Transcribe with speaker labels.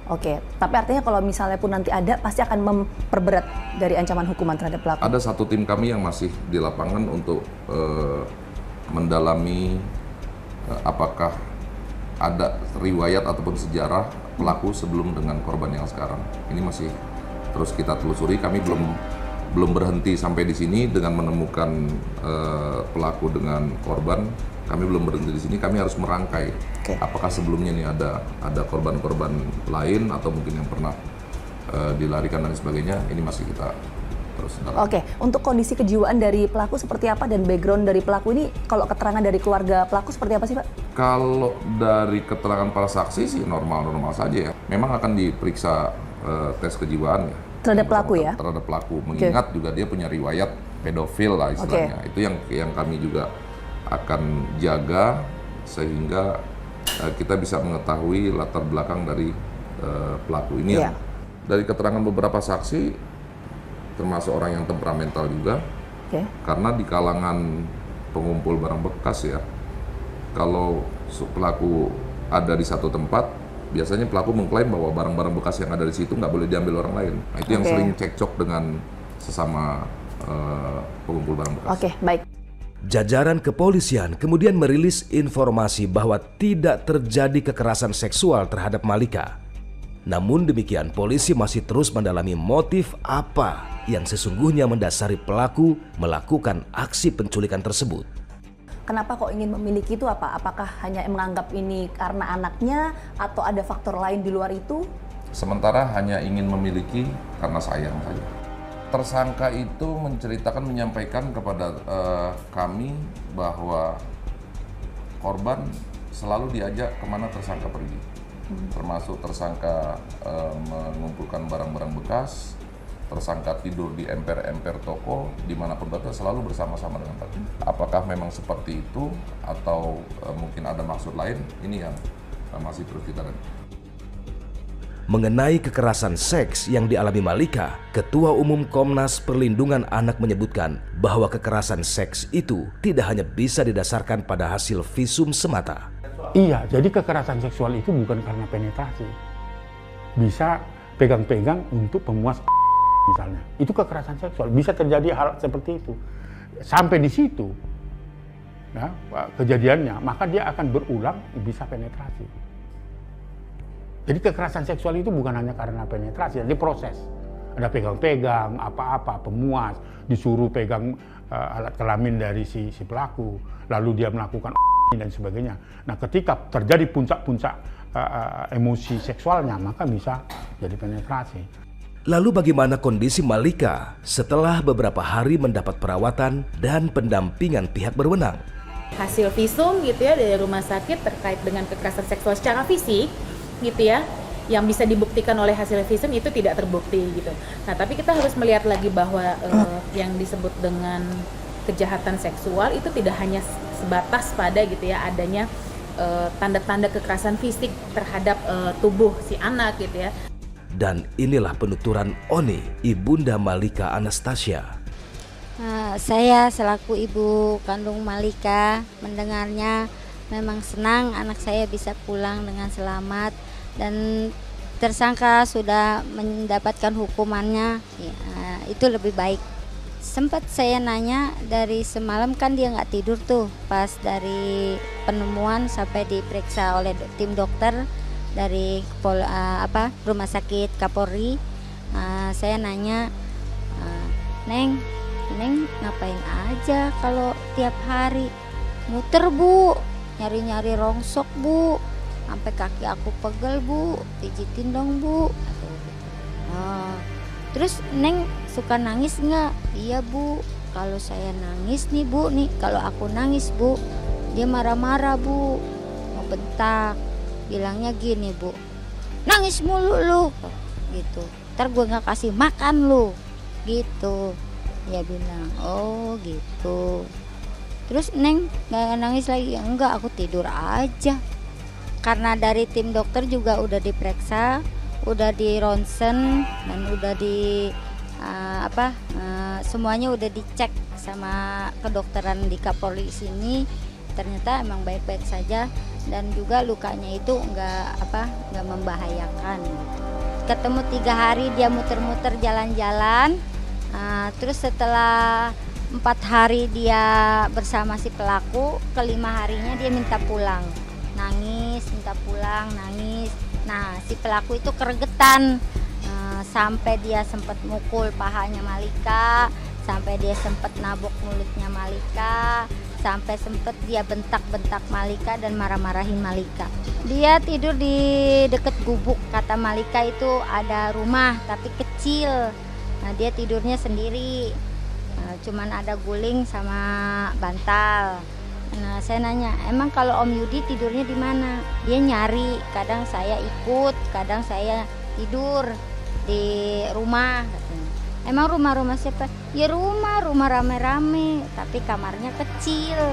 Speaker 1: Oke, tapi artinya kalau misalnya pun nanti ada, pasti akan memperberat dari ancaman hukuman terhadap pelaku.
Speaker 2: Ada satu tim kami yang masih di lapangan untuk mendalami apakah ada riwayat ataupun sejarah pelaku sebelum dengan korban yang sekarang. Ini masih terus kita telusuri. Kami belum berhenti sampai di sini dengan menemukan pelaku dengan korban. Kami belum berhenti di sini. Kami harus merangkai. Apakah sebelumnya nih ada korban-korban lain atau mungkin yang pernah dilarikan dan sebagainya. Ini masih kita terus.
Speaker 1: Oke, untuk kondisi kejiwaan dari pelaku seperti apa dan background dari pelaku ini, kalau keterangan dari keluarga pelaku seperti apa sih, Pak?
Speaker 2: Kalau dari keterangan para saksi sih normal-normal saja ya. Memang akan diperiksa tes kejiwaan ya.
Speaker 1: Terhadap pelaku ya?
Speaker 2: Terhadap pelaku. Mengingat juga dia punya riwayat pedofil lah istilahnya. Itu yang kami juga akan jaga sehingga kita bisa mengetahui latar belakang dari pelaku ini. Dari keterangan beberapa saksi, termasuk orang yang temperamental juga, karena di kalangan pengumpul barang bekas ya, kalau pelaku ada di satu tempat, biasanya pelaku mengklaim bahwa barang-barang bekas yang ada di situ nggak boleh diambil orang lain. Nah, itu yang sering cekcok dengan sesama pengumpul barang bekas.
Speaker 1: Oke, baik.
Speaker 3: Jajaran kepolisian kemudian merilis informasi bahwa tidak terjadi kekerasan seksual terhadap Malika. Namun demikian, polisi masih terus mendalami motif apa yang sesungguhnya mendasari pelaku melakukan aksi penculikan tersebut.
Speaker 1: Kenapa kok ingin memiliki itu apa? Apakah hanya menganggap ini karena anaknya atau ada faktor lain di luar itu?
Speaker 2: Sementara hanya ingin memiliki karena sayang saja. Tersangka itu menyampaikan kepada kami bahwa korban selalu diajak kemana tersangka pergi. Termasuk tersangka mengumpulkan barang-barang bekas, tersangka tidur di emper-emper toko, dimanapun berada selalu bersama-sama dengan tadi. Apakah memang seperti itu atau mungkin ada maksud lain, ini yang masih terus kita lihat.
Speaker 3: Mengenai kekerasan seks yang dialami Malika, Ketua Umum Komnas Perlindungan Anak menyebutkan bahwa kekerasan seks itu tidak hanya bisa didasarkan pada hasil visum semata.
Speaker 4: Iya, jadi kekerasan seksual itu bukan karena penetrasi. Bisa pegang-pegang untuk pemuas misalnya. Itu kekerasan seksual, bisa terjadi hal seperti itu. Sampai di situ ya, kejadiannya, maka dia akan berulang bisa penetrasi. Jadi kekerasan seksual itu bukan hanya karena penetrasi, jadi proses. Ada pegang-pegang, apa-apa, pemuas, disuruh pegang alat kelamin dari si pelaku, lalu dia melakukan dan sebagainya. Nah, ketika terjadi puncak-puncak emosi seksualnya, maka bisa jadi penetrasi.
Speaker 3: Lalu bagaimana kondisi Malika setelah beberapa hari mendapat perawatan dan pendampingan pihak berwenang?
Speaker 5: Hasil visum gitu ya dari rumah sakit terkait dengan kekerasan seksual secara fisik gitu ya, yang bisa dibuktikan oleh hasil visum itu tidak terbukti gitu. Nah, tapi kita harus melihat lagi bahwa yang disebut dengan kejahatan seksual itu tidak hanya sebatas pada gitu ya adanya tanda-tanda kekerasan fisik terhadap tubuh si anak gitu ya.
Speaker 3: Dan inilah penuturan Oni, ibunda Malika Anastasia.
Speaker 6: Saya selaku ibu kandung Malika mendengarnya memang senang anak saya bisa pulang dengan selamat dan tersangka sudah mendapatkan hukumannya, ya, itu lebih baik. Sempat saya nanya dari semalam kan dia nggak tidur tuh pas dari penemuan sampai diperiksa oleh tim dokter dari rumah sakit Kapolri. Saya nanya, Neng ngapain aja kalau tiap hari muter Bu, nyari-nyari rongsok Bu, sampai kaki aku pegel Bu, pijitin dong Bu. Terus Neng suka nangis nggak? Iya Bu, kalau saya nangis nih Bu, kalau aku nangis Bu, dia marah-marah Bu, mau bentak, bilangnya gini Bu, nangis mulu lu, gitu, ntar gue nggak kasih makan lu, gitu. Dia bilang, oh gitu. Terus Neng nggak nangis lagi? Enggak, aku tidur aja. Karena dari tim dokter juga udah diperiksa, udah di ronsen dan udah di semuanya udah dicek sama kedokteran di Kapolri sini. ternyata emang baik-baik saja dan juga lukanya itu nggak membahayakan. Ketemu 3 hari dia muter-muter jalan-jalan, terus setelah 4 hari dia bersama si pelaku, ke-5 harinya dia minta pulang, nangis, minta pulang, nangis. Nah si pelaku itu keregetan, sampai dia sempat mukul pahanya Malika, sampai dia sempat nabok mulutnya Malika, sampai sempat dia bentak-bentak Malika dan marah-marahin Malika. Dia tidur di deket gubuk, kata Malika itu ada rumah tapi kecil. Nah dia tidurnya sendiri, cuman ada guling sama bantal. Nah saya nanya, emang kalau Om Yudi tidurnya di mana? Dia nyari, kadang saya ikut, kadang saya tidur di rumah katanya. Emang rumah siapa? Ya rumah rame-rame, tapi kamarnya kecil.